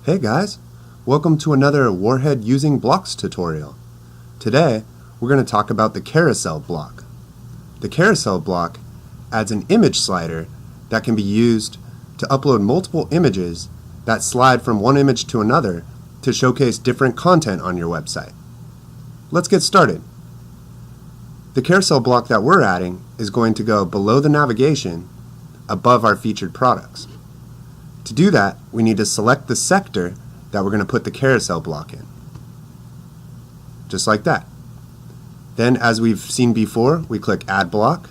Hey guys, welcome to another Warhead using blocks tutorial. Today we're going to talk about the carousel block. The carousel block adds an image slider that can be used to upload multiple images that slide from one image to another to showcase different content on your website. Let's get started. The carousel block that we're adding is going to go below the navigation, above our featured products. To do that, we need to select the sector that we're going to put the carousel block in. Just like that. Then, as we've seen before, we click Add Block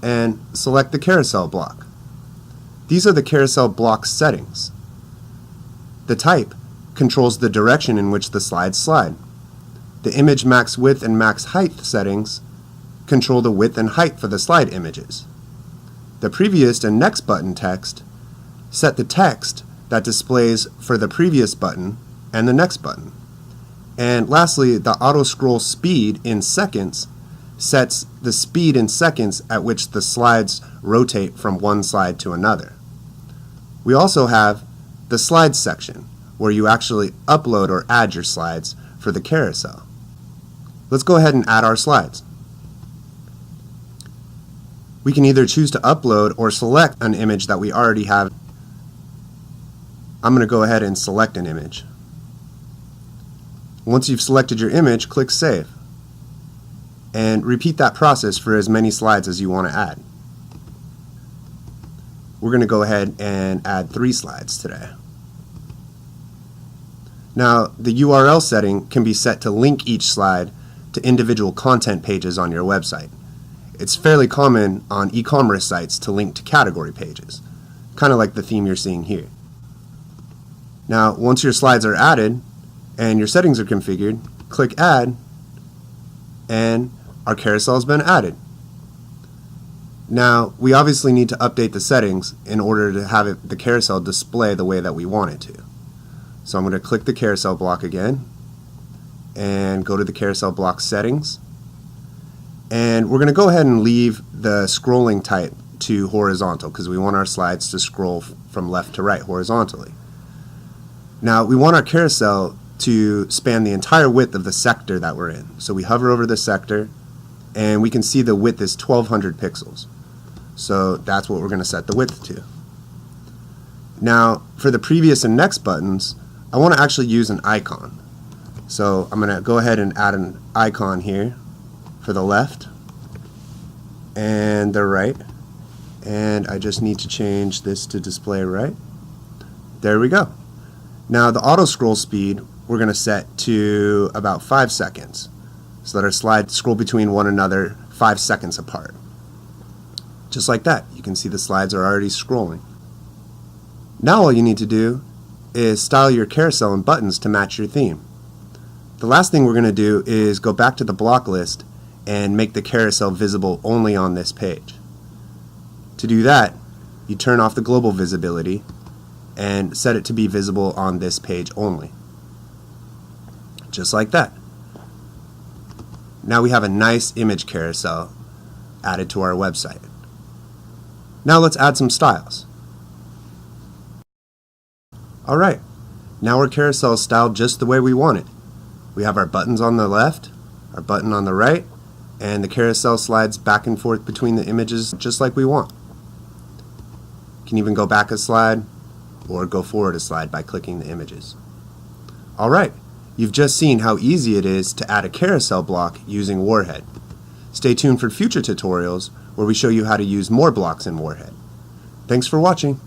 and select the carousel block. These are the carousel block settings. The type controls the direction in which the slides slide. The image max width and max height settings control the width and height for the slide images. The previous and next button text set the text that displays for the previous button and the next button. And lastly, the auto scroll speed in seconds sets the speed in seconds at which the slides rotate from one slide to another. We also have the slides section where you actually upload or add your slides for the carousel. Let's go ahead and add our slides. We can either choose to upload or select an image that we already have. I'm going to go ahead and select an image. Once you've selected your image, click Save. And repeat that process for as many slides as you want to add. We're going to go ahead and add 3 slides today. Now, the URL setting can be set to link each slide to individual content pages on your website. It's fairly common on e-commerce sites to link to category pages, kind of like the theme you're seeing here. Now, once your slides are added and your settings are configured, click Add, and our carousel has been added. Now, we obviously need to update the settings in order to have the carousel display the way that we want it to. So I'm going to click the carousel block again and go to the carousel block settings. And we're going to go ahead and leave the scrolling type to horizontal because we want our slides to scroll from left to right horizontally. Now, we want our carousel to span the entire width of the sector that we're in. So we hover over the sector, and we can see the width is 1200 pixels. So that's what we're going to set the width to. Now, for the previous and next buttons, I want to actually use an icon. So I'm going to go ahead and add an icon here for the left and the right. And I just need to change this to display right. There we go. Now the auto scroll speed we're going to set to about 5 seconds so that our slides scroll between one another 5 seconds apart. Just like that, you can see the slides are already scrolling. Now all you need to do is style your carousel and buttons to match your theme. The last thing we're going to do is go back to the block list and make the carousel visible only on this page. To do that, you turn off the global visibility and set it to be visible on this page only. Just like that. Now we have a nice image carousel added to our website. Now let's add some styles. Alright, now our carousel is styled just the way we want it. We have our buttons on the left, our button on the right, and the carousel slides back and forth between the images just like we want. You can even go back a slide or go forward a slide by clicking the images. Alright, you've just seen how easy it is to add a carousel block using Warhead. Stay tuned for future tutorials where we show you how to use more blocks in Warhead. Thanks for watching.